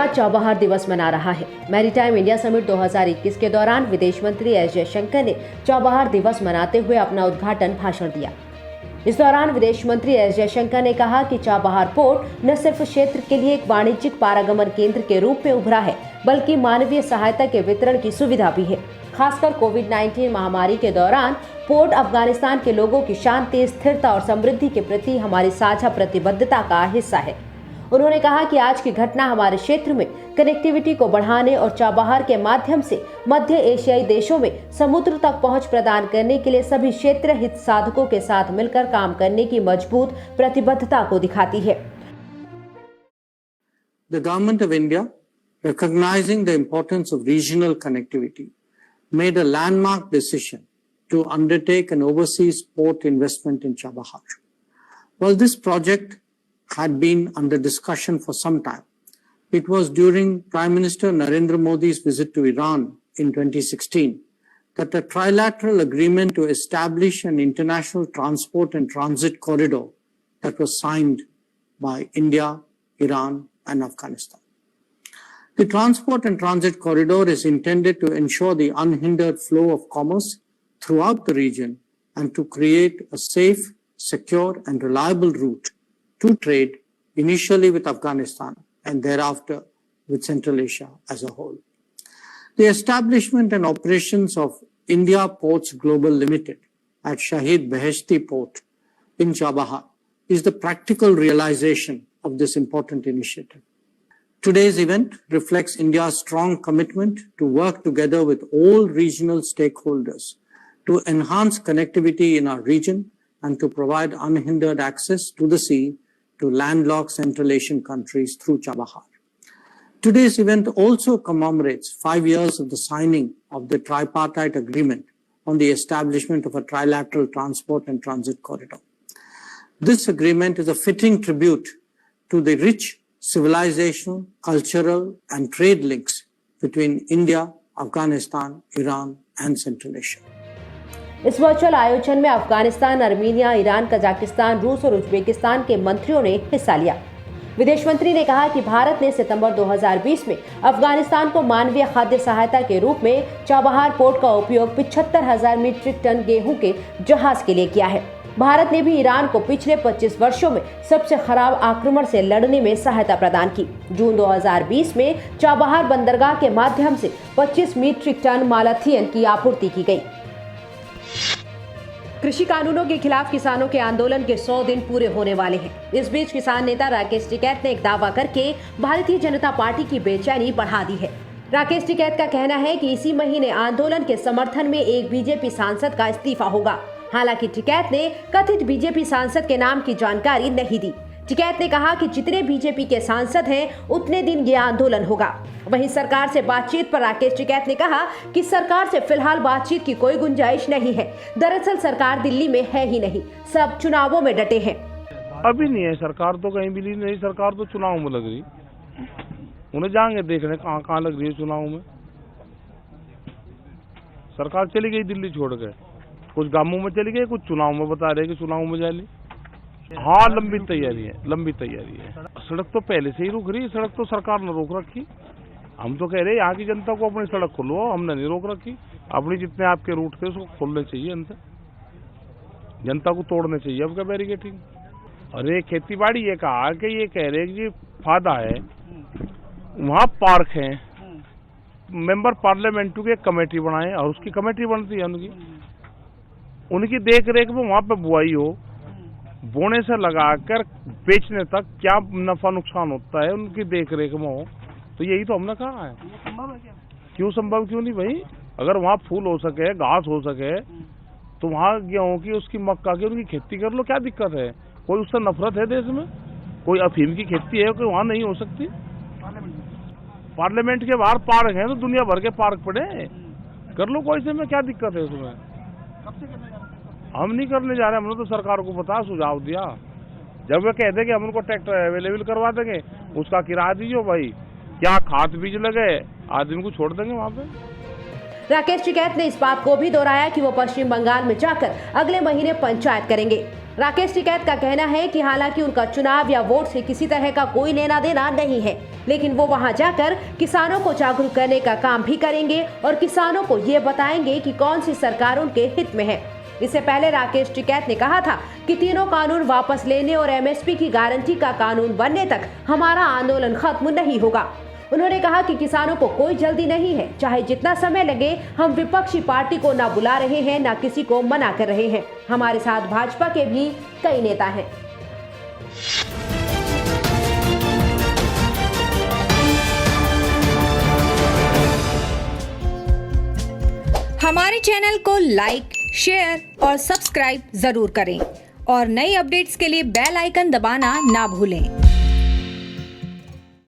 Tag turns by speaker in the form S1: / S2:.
S1: आज चाबहार दिवस मना रहा है। मैरीटाइम इंडिया समिट 2021 के दौरान विदेश मंत्री एस जयशंकर ने चाबहार दिवस मनाते हुए अपना उद्घाटन भाषण दिया। इस दौरान विदेश मंत्री एस जयशंकर ने कहा कि चाबहार पोर्ट न सिर्फ क्षेत्र के लिए एक वाणिज्यिक पारागमन केंद्र के रूप में उभरा है, बल्कि मानवीय सहायता के वितरण की सुविधा भी है। खासकर कोविड-19 महामारी के दौरान पोर्ट अफगानिस्तान के लोगों की शांति, स्थिरता और समृद्धि के प्रति हमारी साझा प्रतिबद्धता का हिस्सा है। उन्होंने कहा कि आज की घटना हमारे क्षेत्र में कनेक्टिविटी को बढ़ाने और चाबहार के माध्यम से मध्य एशियाई देशों में समुद्र तक पहुंच प्रदान करने के लिए सभी क्षेत्र हित साधकों के साथ मिलकर काम करने की मजबूत प्रतिबद्धता को दिखाती है।
S2: The Government of India, recognizing the importance of regional connectivity, made a landmark decision to undertake an overseas port investment in Chabahar. While this project had been under discussion for some time, it was during Prime Minister Narendra Modi's visit to Iran in 2016 that a trilateral agreement to establish an international transport and transit corridor that was signed by India, Iran, and Afghanistan. The transport and transit corridor is intended to ensure the unhindered flow of commerce throughout the region and to create a safe, secure, and reliable route to trade, initially with Afghanistan and thereafter with Central Asia as a whole. The establishment and operations of India Ports Global Limited at Shahid Beheshti Port in Chabahar is the practical realization of this important initiative. Today's event reflects India's strong commitment to work together with all regional stakeholders to enhance connectivity in our region and to provide unhindered access to the sea to landlocked Central Asian countries through Chabahar. Today's event also commemorates 5 years of the signing of the tripartite agreement on the establishment of a trilateral transport and transit corridor. This agreement is a fitting tribute to the rich civilizational, cultural, and trade links between India, Afghanistan, Iran, and Central Asia.
S1: इस virtual आयोजन में Afghanistan, Armenia, Iran, Kazakhstan, रूस और Uzbekistan के मंत्रियों ने हिस्सा लिया। विदेश मंत्री ने कहा कि भारत ने सितंबर 2020 में अफगानिस्तान को मानवीय खाद्य सहायता के रूप में चाबहार पोर्ट का उपयोग 75,000 मीट्रिक टन गेहूं के जहाज के लिए किया है। भारत ने भी ईरान को पिछले 25 वर्षों में सबसे खराब आक्रमण से लड़ने में सहायता प्रदान की। जून 2020 में चाबहार बंदरगाह के माध्यम से 25 मीट्रिक टन मालाथियन की आपूर्ति की गई। कृषि कानूनों के खिलाफ किसानों के आंदोलन के 100 दिन पूरे होने वाले हैं। इस बीच किसान नेता राकेश टिकैत ने एक दावा करके भारतीय जनता पार्टी की बेचैनी बढ़ा दी है। राकेश टिकैत का कहना है कि इसी महीने आंदोलन के समर्थन में एक बीजेपी सांसद का इस्तीफा होगा। हालांकि टिकैत ने कथित बीजेपी सांसद के नाम की जानकारी नहीं दी। टिकैत ने कहा कि जितने बीजेपी के सांसद हैं उतने दिन ये आंदोलन होगा। वहीं सरकार से बातचीत पर राकेश टिकैत ने कहा कि सरकार से फिलहाल बातचीत की कोई गुंजाइश नहीं है। दरअसल सरकार दिल्ली में है ही नहीं, सब चुनावों में डटे हैं।
S3: अभी नहीं है सरकार, तो कहीं भी नहीं, सरकार तो चुनाव में लग रही। उन्हें जाएंगे देखने कहाँ लग रही है चुनाव में। सरकार चली गई दिल्ली छोड़ के, कुछ गांवों में चली गई, कुछ चुनाव में बता रहे कि चुनाव में जाली। हाँ, लंबी तैयारी है। सड़क तो पहले से ही रुक रही है, सड़क तो सरकार ने रोक रखी। हम तो कह रहे हैं यहाँ की जनता को अपनी सड़क खुलवाओ, हमने नहीं रोक रखी। अपनी जितने आपके रूट थे उसको खोलने चाहिए, अंदर जनता को तोड़ने चाहिए अब क्या बैरिकेटिंग। अरे खेती बाड़ी ये कहा कि ये कह रहे कि फायदा है, वहाँ पार्क है, मेंबर पार्लियामेंट की एक कमेटी बनाए और उसकी कमेटी बनती है उनकी देख रेख में वहाँ पे बुआई हो, बोने से लगाकर बेचने तक क्या नफा नुकसान होता है उनकी देख रेख में हो। तो यही तो हमने कहा है। क्यों संभव क्यों नहीं भाई? अगर वहाँ फूल हो सके, घास हो सके, तो वहाँ गेहूं की, उसकी मक्का की, उनकी खेती कर लो, क्या दिक्कत है? कोई उससे नफरत है देश में? कोई अफीम की खेती है कि वहाँ नहीं हो सकती? पार्लियामेंट के बाहर पार्क है तो दुनिया भर के पार्क पड़े, कर लो, कोई से में क्या दिक्कत है उसमें? हम नहीं करने जा रहे, हमने तो सरकार को बता सुझाव दिया। जब वे कहते कि हम उनको ट्रैक्टर अवेलेबल करवा देंगे, उसका किराया दीजिए भाई, क्या खाद बीज लगे, आदमी को छोड़ देंगे वहाँ पे।
S1: राकेश टिकैत ने इस बात को भी दोहराया कि वो पश्चिम बंगाल में जाकर अगले महीने पंचायत करेंगे। राकेश टिकैत का कहना है कि हालांकि उनका चुनाव या वोट से किसी तरह का कोई लेना देना नहीं है, लेकिन वो वहां जाकर किसानों को जागरूक करने का काम भी करेंगे और किसानों को ये बताएंगे कि कौन सी सरकार उनके हित में है। इससे पहले राकेश टिकैत ने कहा था कि तीनों कानून वापस लेने और एमएसपी की गारंटी का कानून बनने तक हमारा आंदोलन खत्म नहीं होगा। उन्होंने कहा कि किसानों को कोई जल्दी नहीं है, चाहे जितना समय लगे। हम विपक्षी पार्टी को ना बुला रहे हैं, ना किसी को मना कर रहे हैं। हमारे साथ भाजपा के भी कई नेता हैं।
S4: हमारे चैनल को लाइक, शेयर और सब्सक्राइब जरूर करें और नई अपडेट्स के लिए बेल आइकन दबाना ना भूलें।